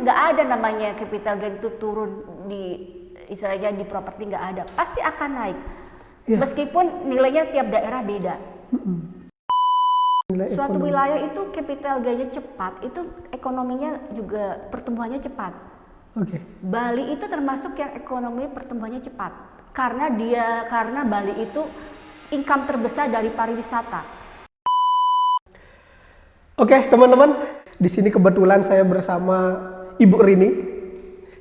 nggak ada namanya capital gain itu turun di istilahnya di properti, nggak ada, pasti akan naik. Meskipun nilainya tiap daerah beda. Suatu wilayah itu capital gainnya cepat, itu ekonominya juga pertumbuhannya cepat. Bali itu termasuk yang ekonomi pertumbuhannya cepat karena Bali itu income terbesar dari pariwisata. Oke, teman-teman, di sini kebetulan saya bersama Ibu Rini.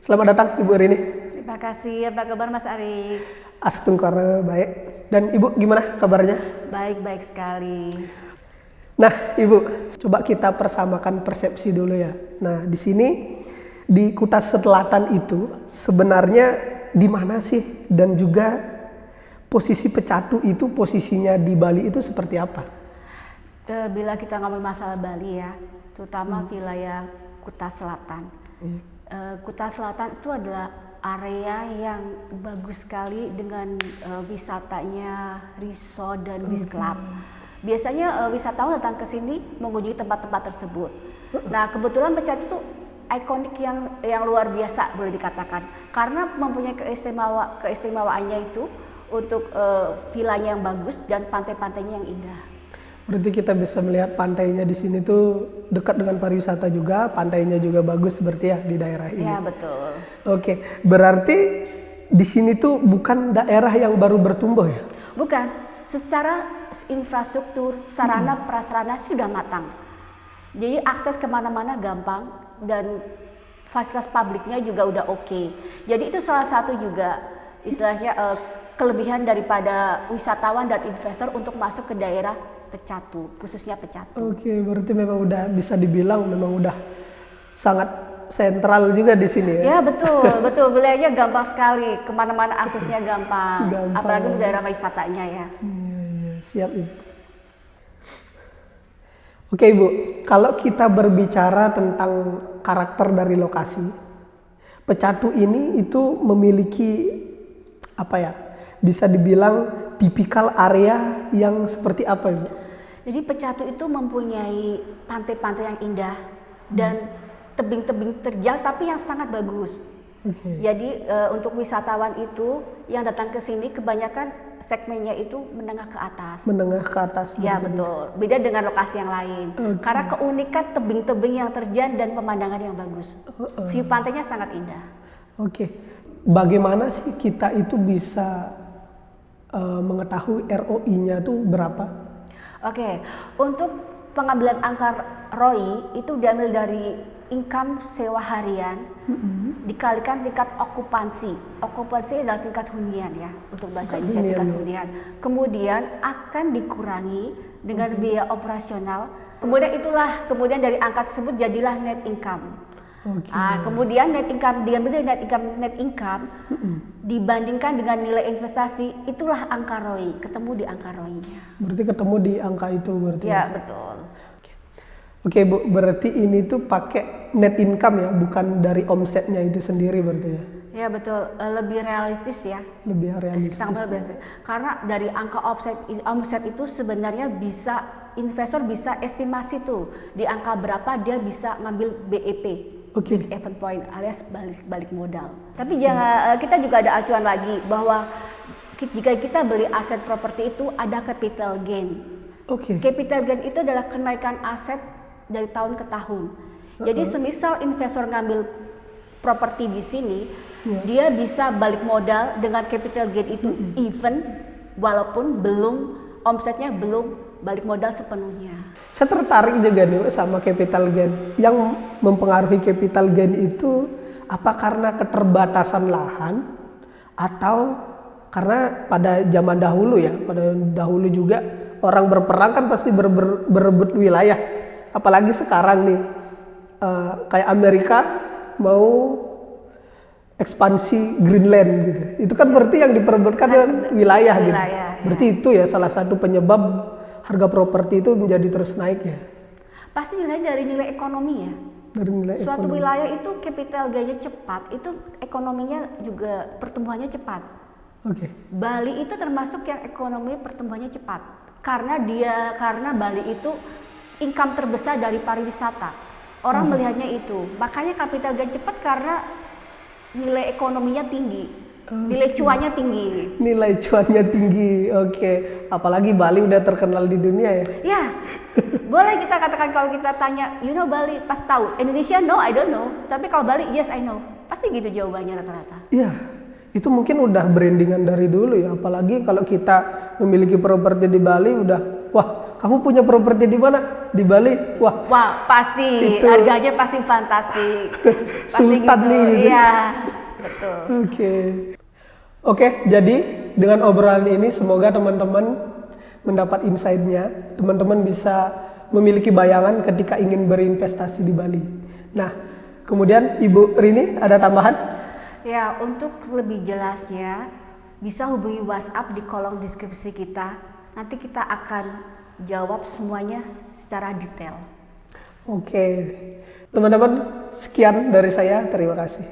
Selamat datang Ibu Rini. Terima kasih. Apa kabar Mas Ari? Astungkara baik. Dan Ibu gimana kabarnya? Baik sekali. Nah, Ibu, coba kita persamakan persepsi dulu ya. Nah, di sini di Kuta Selatan itu sebenarnya di mana sih, dan juga posisi Pecatu itu posisinya di Bali itu seperti apa? Bila kita ngomong masalah Bali ya, terutama wilayah Kuta Selatan. Kuta Selatan itu adalah area yang bagus sekali dengan wisatanya resort dan beach club. Biasanya wisatawan datang ke sini mengunjungi tempat-tempat tersebut. Nah, kebetulan Pecatu itu ikonik yang luar biasa boleh dikatakan, karena mempunyai keistimewaannya itu untuk villanya yang bagus dan pantai-pantainya yang indah. Berarti kita bisa melihat pantainya di sini tuh dekat dengan pariwisata juga, pantainya juga bagus seperti ya di daerah ini. Ya, betul. Oke, berarti di sini tuh bukan daerah yang baru bertumbuh ya? Bukan, secara infrastruktur, sarana prasarana sudah matang. Jadi akses kemana-mana gampang dan fasilitas publiknya juga udah oke. Jadi itu salah satu juga istilahnya kelebihan daripada wisatawan dan investor untuk masuk ke daerah Pecatu, khususnya Pecatu. Oke, berarti memang udah bisa dibilang memang udah sangat sentral juga di sini ya? Ya, betul. Wilayahnya gampang sekali, kemana-mana aksesnya gampang. Apalagi di daerah wisatanya ya. Iya, siap Ibu. Oke Ibu, kalau kita berbicara tentang karakter dari lokasi, Pecatu ini itu memiliki apa ya? Bisa dibilang tipikal area yang seperti apa Ibu? Jadi Pecatu itu mempunyai pantai-pantai yang indah dan tebing-tebing terjal tapi yang sangat bagus. Jadi untuk wisatawan itu yang datang ke sini kebanyakan segmennya itu menengah ke atas. Menengah ke atas. Ya betul. Beda dengan lokasi yang lain. Karena keunikan tebing-tebing yang terjal dan pemandangan yang bagus. View pantainya sangat indah. Bagaimana sih kita itu bisa mengetahui ROI-nya tuh berapa? Untuk pengambilan angka ROI itu diambil dari income sewa harian dikalikan tingkat okupansi. Okupansi adalah tingkat hunian ya, untuk bahasa Indonesia tingkat hunian. Kemudian akan dikurangi dengan biaya operasional. Kemudian dari angka tersebut jadilah net income. Kemudian diambil dari net income dibandingkan dengan nilai investasi, itulah angka ROI, ketemu di angka ROI-nya. Berarti ketemu di angka itu berarti? Ya, betul. Oke Bu, berarti ini tuh pakai net income ya, bukan dari omsetnya itu sendiri berarti ya? Ya betul, lebih realistis ya. Lebih realistis. Karena dari angka omset itu sebenarnya investor bisa estimasi tuh di angka berapa dia bisa ngambil BEP. Big Event Point alias balik modal. Tapi kita juga ada acuan lagi bahwa jika kita beli aset properti itu ada capital gain. Capital gain itu adalah kenaikan aset dari tahun ke tahun. Jadi semisal investor ngambil properti di sini, dia bisa balik modal dengan capital gain itu even walaupun omsetnya belum balik modal sepenuhnya. Saya tertarik juga nih sama capital gain. Yang mempengaruhi capital gain itu apa karena keterbatasan lahan atau karena pada zaman dahulu ya, pada dahulu juga orang berperang kan pasti berebut wilayah. Apalagi sekarang nih kayak Amerika mau ekspansi Greenland gitu. Itu kan berarti yang diperebutkan kan wilayah gitu. Berarti itu ya salah satu penyebab harga properti itu menjadi terus naik ya? Pasti dari nilai ekonomi ya. Suatu wilayah itu capital gainnya cepat, itu ekonominya juga pertumbuhannya cepat. Bali itu termasuk yang ekonomi pertumbuhannya cepat karena Bali itu income terbesar dari pariwisata. Orang melihatnya itu. Makanya capital gain cepat karena nilai ekonominya tinggi. Nilai cuannya tinggi. Nilai cuannya tinggi. Oke. Apalagi Bali udah terkenal di dunia ya. Ya. Boleh kita katakan kalau kita tanya, you know Bali, pas tahu. Indonesia no, I don't know. Tapi kalau Bali, yes I know. Pasti gitu jawabannya rata-rata. Iya. Itu mungkin udah brandingan dari dulu ya. Apalagi kalau kita memiliki properti di Bali udah, wah, kamu punya properti di mana? Di Bali. Wah, pasti. Itu Harganya pasti fantastik. Pasti sultan gitu. nih. Iya, betul. Oke, jadi dengan obrolan ini semoga teman-teman mendapat insight-nya. Teman-teman bisa memiliki bayangan ketika ingin berinvestasi di Bali. Nah, kemudian Ibu Rini ada tambahan? Ya, untuk lebih jelasnya bisa hubungi WhatsApp di kolom deskripsi kita. Nanti kita akan jawab semuanya secara detail. Oke. Teman-teman, sekian dari saya. Terima kasih.